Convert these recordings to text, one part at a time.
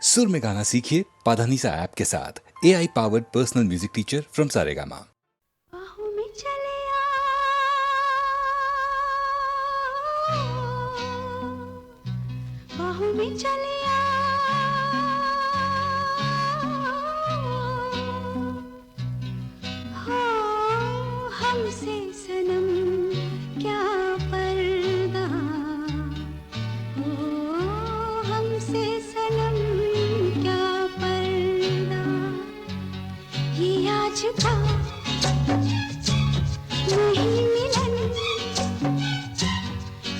सुर में गाना सीखिए पाधानीसा ऐप के साथ। AI powered personal music teacher from Saregama. बाहों में चले बाहों में चले हो हमसे सनम क्या पर्दा हो हमसे सनम क्या पर्दा ये आज का नहीं मिलन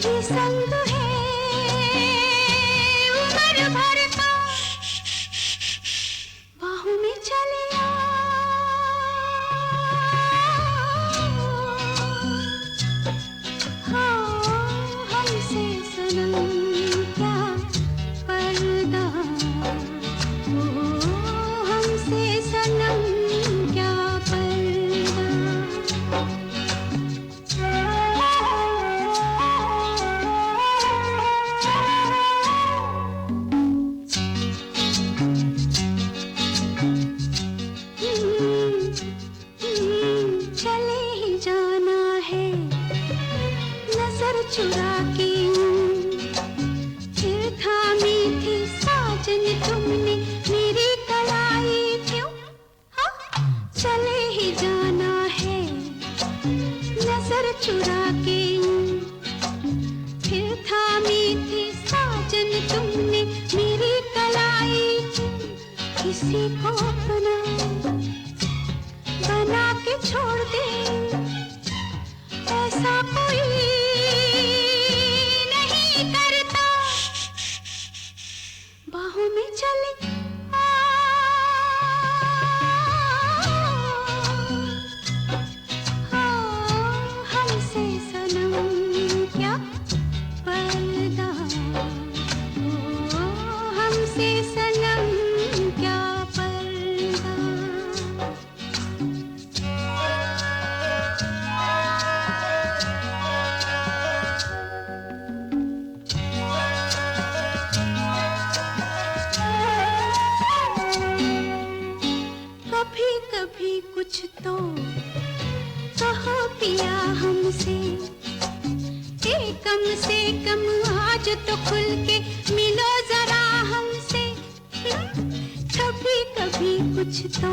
ये संग है उम्र भर का बाहों में चले हो हमसे सनम क्या पर्दा हो हमसे सनम क्या पर्दा चले ही जाना है नजर चुरा के फिर थामी थी साजन तुमने मेरी कलाई क्यों हाँ? चले ही जाना है नजर चुरा के फिर थामी थी साजन तुमने मेरी कलाई क्यों? किसी को अपना बना के छोड़ दे ऐसा कोई नहीं करता बाहों में चले हमसे सनम क्या पर्दा हो हमसे सनम क्या पर्दा कभी कभी कुछ तो कहो पिया हमसे कम से कम आज तो खुल के मिलो जरा हमसे कभी कभी कुछ तो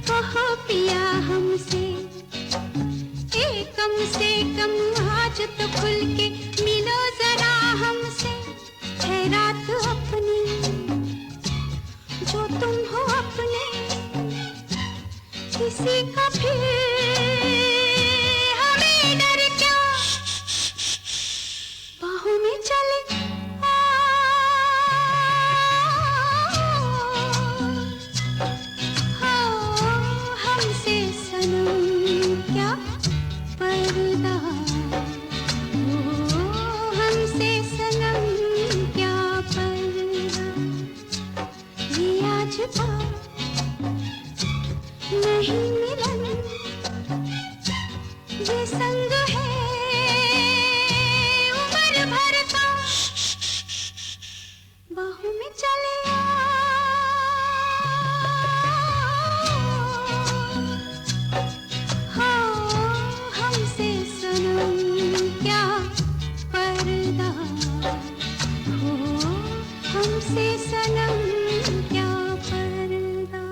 कहो पिया हमसे कम से कम आज तो खुल के मिलो जरा हमसे है रात अपनी जो तुम हो अपने किसी का फिर हमें डर क्या बाहों में चले हमसे सनम क्या पर्दा हो हमसे सनम क्या पर्दा ये आज का नहीं मिलन ये संग है उम्र भर का बाहों में चले हो हमसे सनम क्या पर्दा हो हमसे सनम क्या पर्दा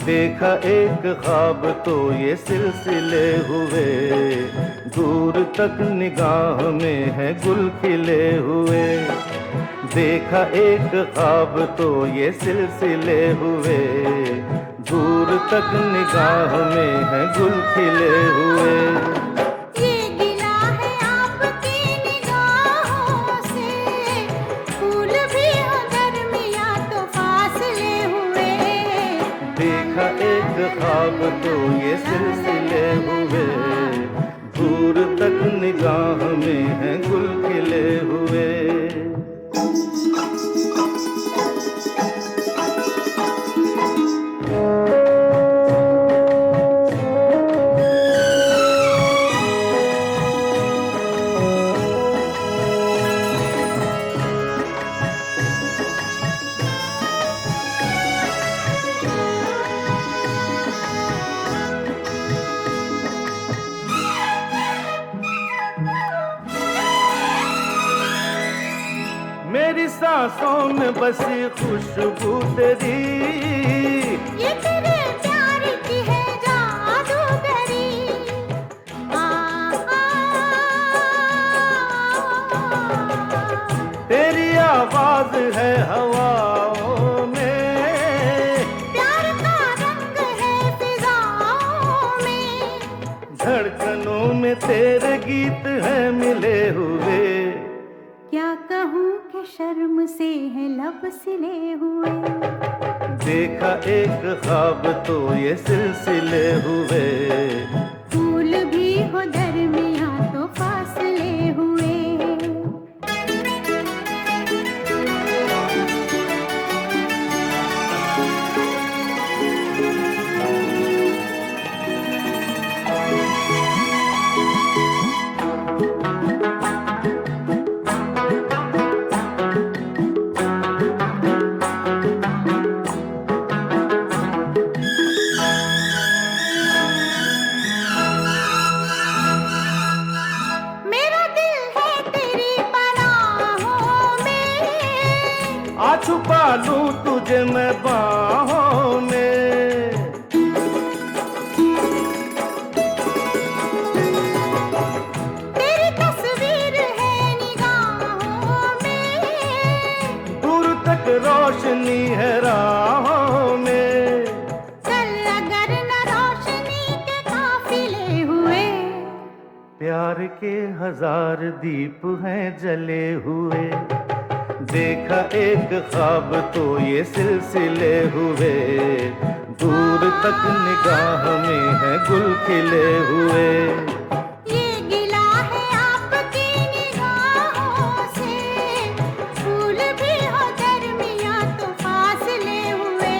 देखा एक ख्वाब तो ये सिलसिले हुए, दूर तक निगाह में है गुल खिले हुए। देखा एक ख्वाब तो ये सिलसिले हुए, दूर तक निगाह में है गुल खिले हुए। ये गिला है आपकी निगाहों से, फूल भी हो दरमिया तो फासले हुए। देखा एक ख्वाब तो ये सिलसिले हुए, दूर तक निगाह में है गुल खिले हुए। मेरी सांसों में बसी खुशबू तेरी, ये तेरे प्यार की है जादूगरी। आ, आ, तेरी आवाज है हवाओं में, प्यार का रंग है फिजाओं में। धड़कनों में तेरे गीत हैं मिले हुए। क्या कहूँ कि शर्म से है लब सिले हुए। देखा एक ख्वाब तो ये सिलसिले हुए, फूल भी हो दरमिया तो फासले हुए। मेरा दिल है तेरी पनाहों में, आ छुपा लूं तुझे मैं बाहों में। तेरी तस्वीर है निगाहों में। दूर तक रोशनी है राहों में। चल अगर न रोशनी के काफिले हुए। प्यार के हजार दीप हैं जले हुए। देखा एक ख्वाब तो ये सिलसिले हुए, दूर तक निगाह में है गुल खिले हुए। ये गिला है आपकी निगाहों से, फूल भी हो दरमिया तो फासले हुए।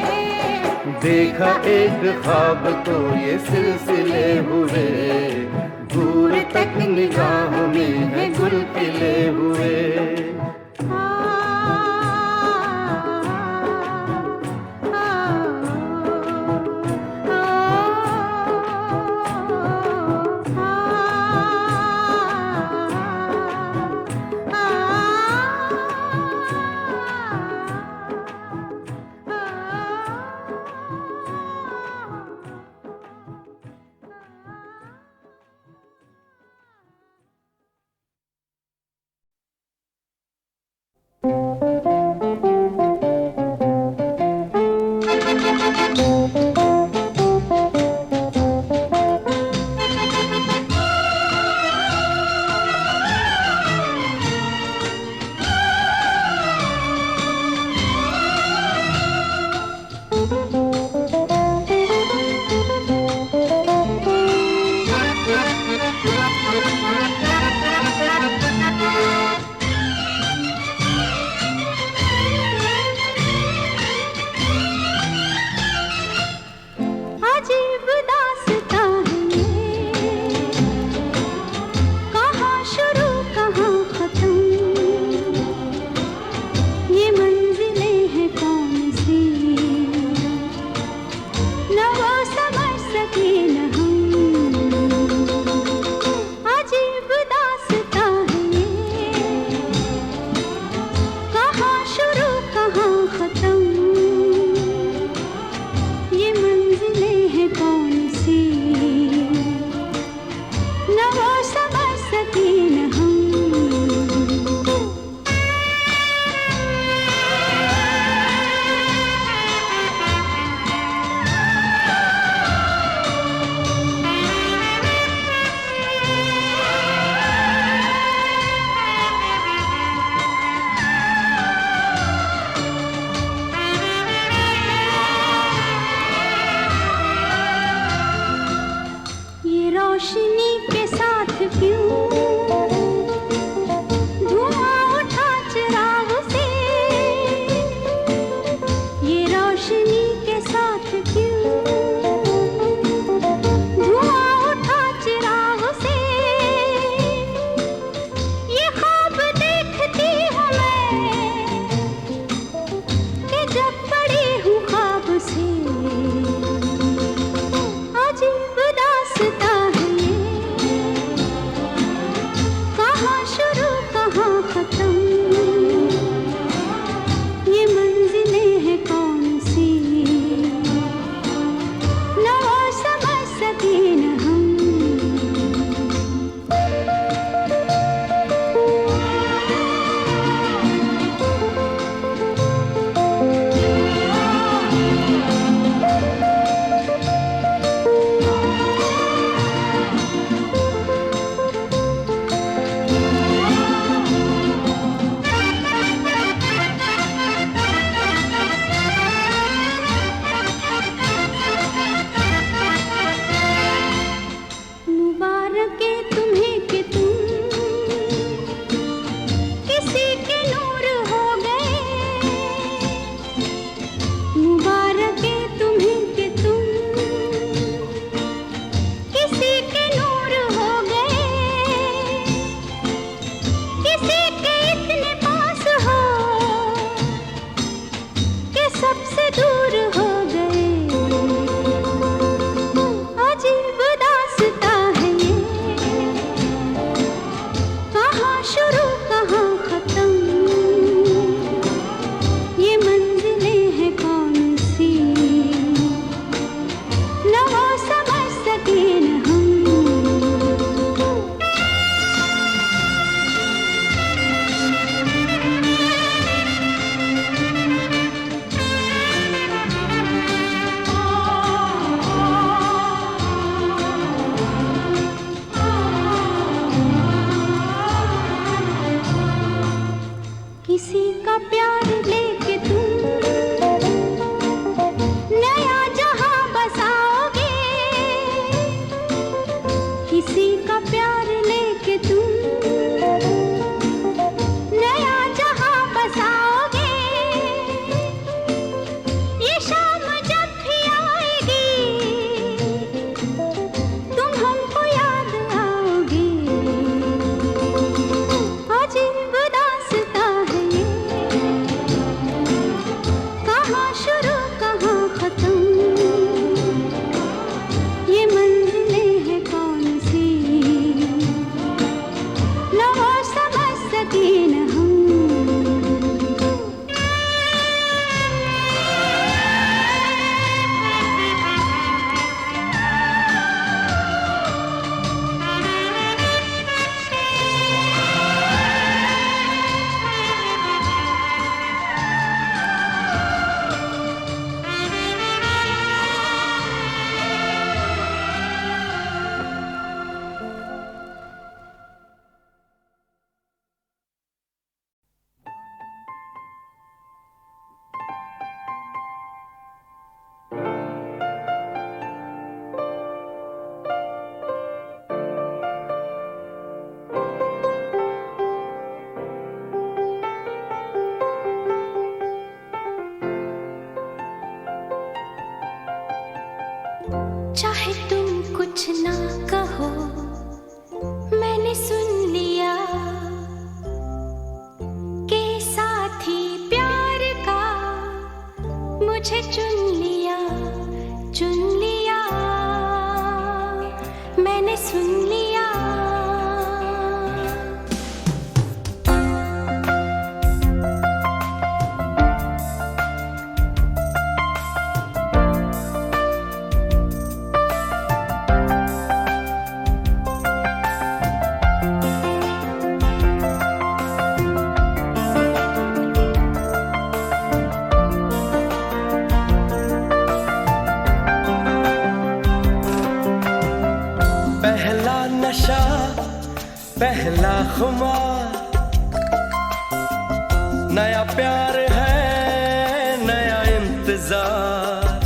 देखा एक ख्वाब तो ये सिलसिले हुए, दूर तक निगाह में है गुल खिले हुए। किसी का प्यार लेके तुम नया जहां बसाओगे, किसी का प्यार लेके तुम नया जहां बसाओगे। ये शाम जब भी आएगी तुम हमको याद आओगे। अजीब दास्तां है ये, कहाँ शुरू कहाँ खत्म, ये मंजिलें हैं कौन सी, न वो समझ सके न हम। चाहे तुम कुछ ना कहो, मैंने सुन लिया कि साथी प्यार का मुझे चुन लिया, चुन लिया, मैंने सुन लिया। पहला नशा, पहला खुमार, नया प्यार है, नया इंतजार,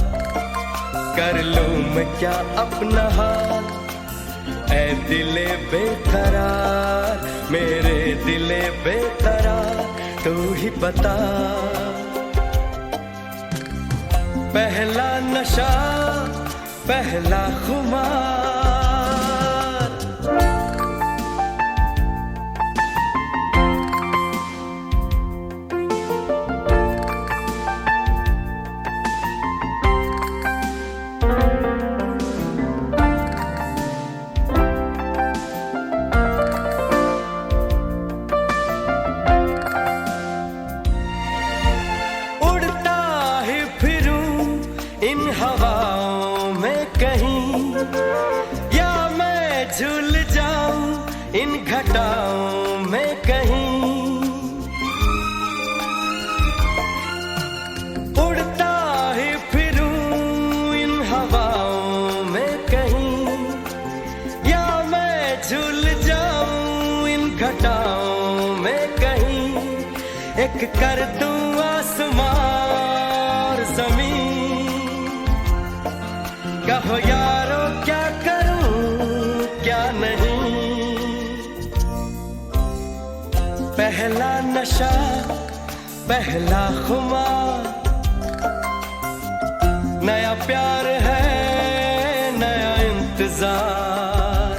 कर लूं मैं क्या अपना हाल, ऐ दिले बेकरार, मेरे दिले बेकरार, तू ही बता। पहला नशा, पहला खुमार, इन हवाओं में कहीं, या मैं झूल जाऊं इन घटाओं में कहीं, उड़ता ही फिरूं इन हवाओं में कहीं, या मैं झूल जाऊं इन घटाओं में कहीं, एक कर दूं आसमां और जमीन, कहो यारो क्या करूं क्या नहीं। पहला नशा, पहला खुमार, नया प्यार है, नया इंतजार,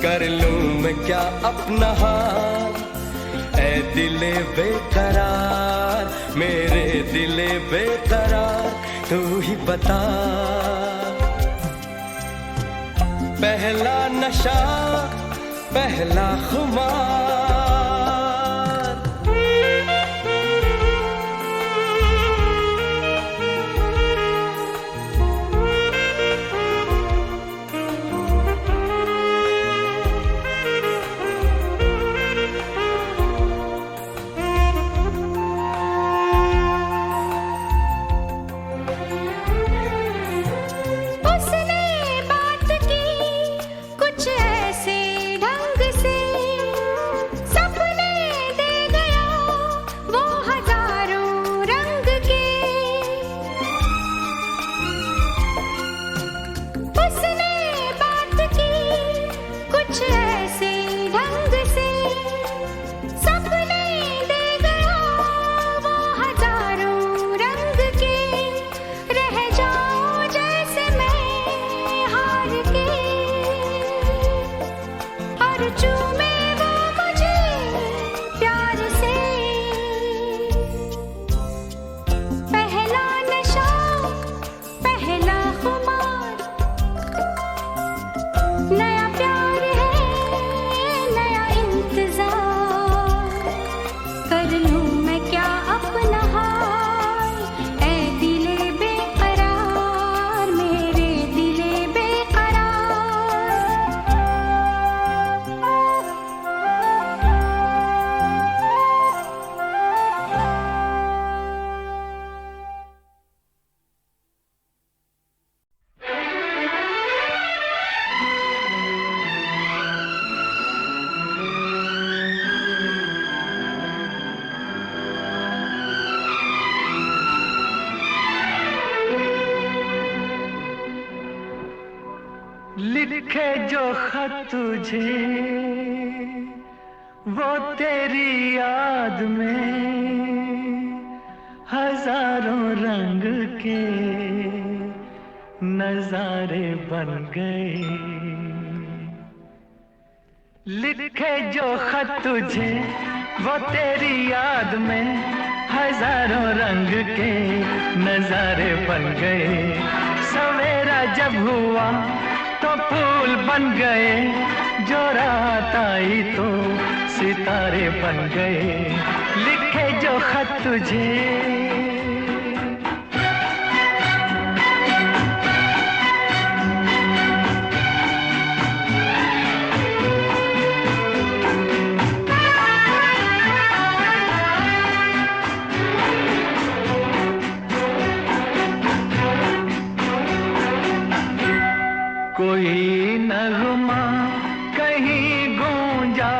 कर लूं मैं क्या अपना हाल, ऐ दिले बेकरार, मेरे दिले बेकरार, तू ही बता। पहला नशा, पहला खुमार, कुछ ऐसे ढंग से कर लूं मैं क्या अपना हाल, ऐ दिले बेकरार, मेरे दिले लिखे जो खत तुझे वो तेरी याद में हजारों रंग के नजारे बन गए। लिखे जो खत तुझे वो तेरी याद में हजारों रंग के नजारे बन गए। सवेरा जब हुआ तो फूल बन गए, जो रात आई तो सितारे बन गए। लिखे जो खत तुझे कोई नगमा कहीं गूंजा,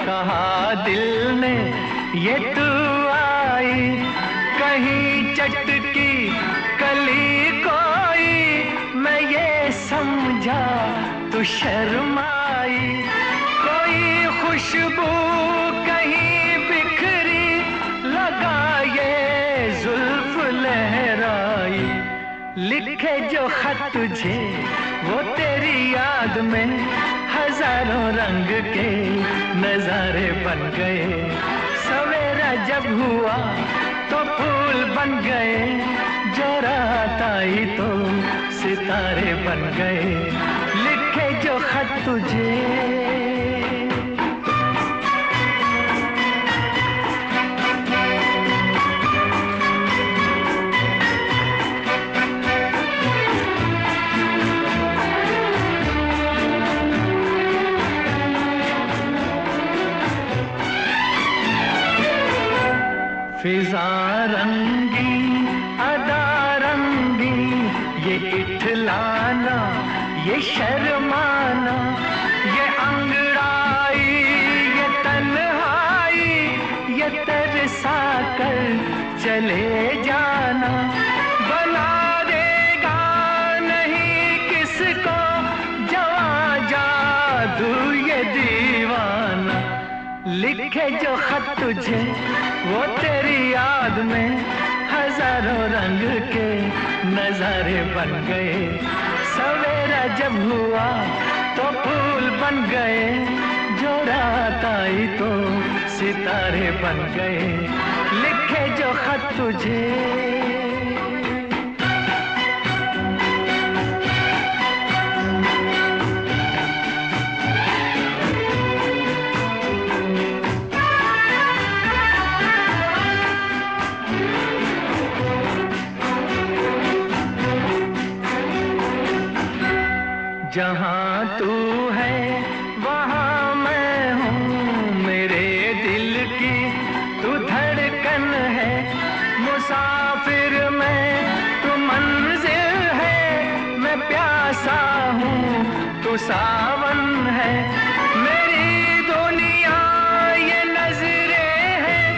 कहा दिल ने ये तू आई। कहीं चटकी कली कोई, मैं ये समझा तू शर्माई। कोई खुशबू कहीं बिखरी, लगा ये जुल्फ लहराई। लिखे जो खत तुझे वो तेरी याद में हजारों रंग के नजारे बन गए। सवेरा जब हुआ तो फूल बन गए, जो रात आई तो सितारे बन गए। लिखे जो खत तुझे फिजा रंगी अदा रंगी, ये इठलाना ये शर्माना, ये अंगड़ाई ये तन्हाई, ये तरसा कर चले जाना। बना देगा नहीं किसको जवां जादू ये दीवाना। लिखे जो खत तुझे वो तेरी याद में हजारों रंग के नजारे बन गए। सवेरा जब हुआ तो फूल बन गए, जो रात आई तो सितारे बन गए। लिखे जो खत तुझे जहाँ तू है वहाँ मैं हूँ, मेरे दिल की तू धड़कन है। मुसाफिर मैं तू मंजिल है, मैं प्यासा हूँ तू सावन है। मेरी दुनिया ये नजरें हैं,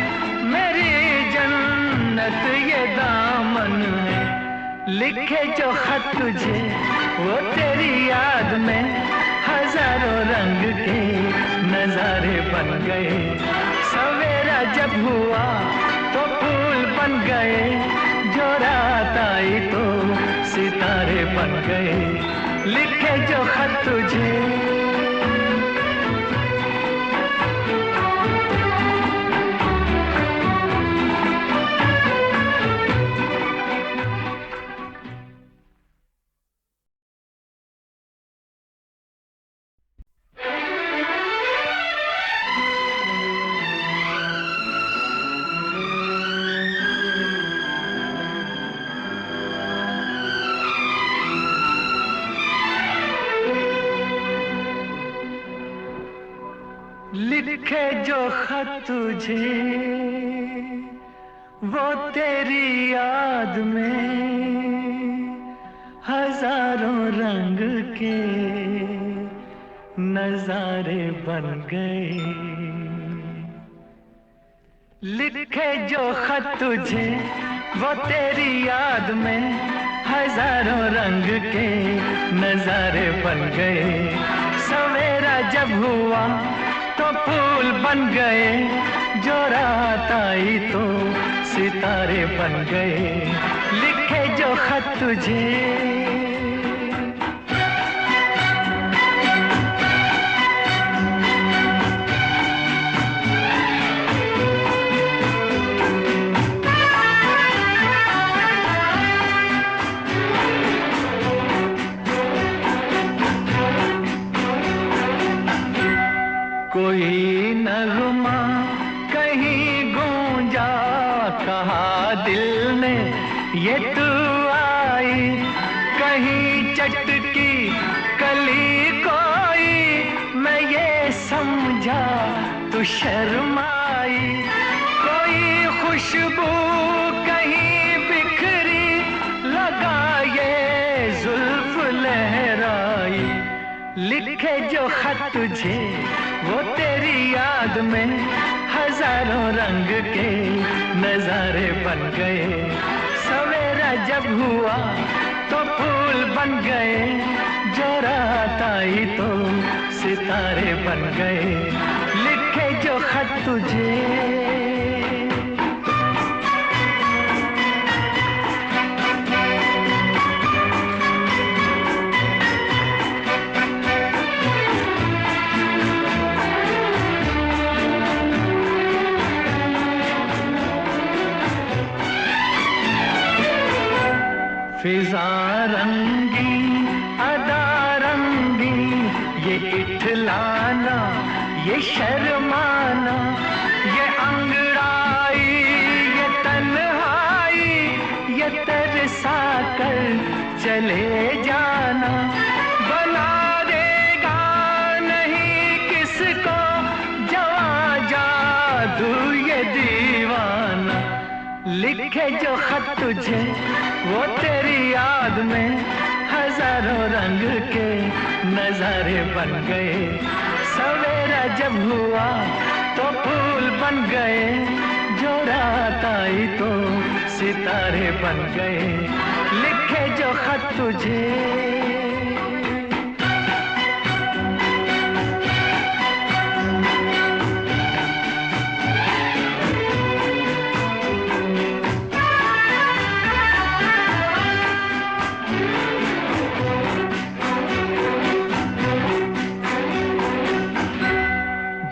मेरी जन्नत ये दामन है। लिखे जो खत तुझे वो तेरी याद में हजारों रंग के नजारे बन गए। सवेरा जब हुआ तो फूल बन गए, जो रात आई तो सितारे बन गए। लिखे जो खत तुझे जो खत तुझे वो तेरी याद में हजारों रंग के नजारे बन गए। लिखे जो खत तुझे वो तेरी याद में हजारों रंग के नजारे बन गए। सवेरा जब हुआ तो फूल बन गए, जो रात आई तो सितारे बन गए। लिखे जो खत तुझे कोई नगमा कहीं गूंजा, कहा दिल ने ये तू आई। कहीं चटकी कली कोई, मैं ये समझा तू शर्माई। कोई खुशबू कहीं बिखरी, लगा ये जुल्फ लहराई। लिखे जो खत तुझे वो तेरी याद में हजारों रंग के नजारे बन गए। सवेरा जब हुआ तो फूल बन गए, जो रात आई तो सितारे बन गए। लिखे जो खत तुझे फिजा रंगी अदा रंगी, ये इठलाना ये शर्माना, ये अंगड़ाई ये तन्हाई, ये तरसा कर चले जाना। बना देगा नहीं किसको जवां जादू ये दीवाना। लिखे जो खत तुझे वो तेरी याद में हजारों रंग के नजारे बन गए। सवेरा जब हुआ तो फूल बन गए, जो रात आई तो सितारे बन गए। लिखे जो खत तुझे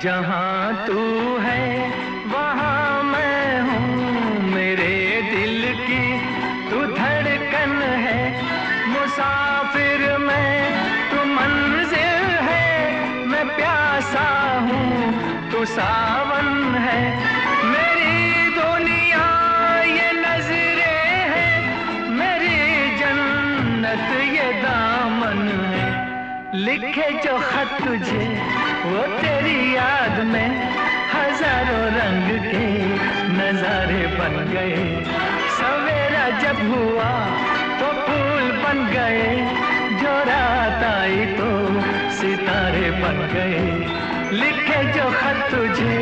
जहाँ तू है वहाँ मैं हूँ, मेरे दिल की तू धड़कन है। मुसाफिर मैं तू मंजिल है, मैं प्यासा हूँ तू सावन है। मेरी दुनिया ये नजरें हैं, मेरी जन्नत ये दामन है। लिखे जो खत तुझे वो तेरी याद में हजारों रंग के नजारे बन गए। सवेरा जब हुआ तो फूल बन गए, जो रात आई तो सितारे बन गए। लिखे जो खत तुझे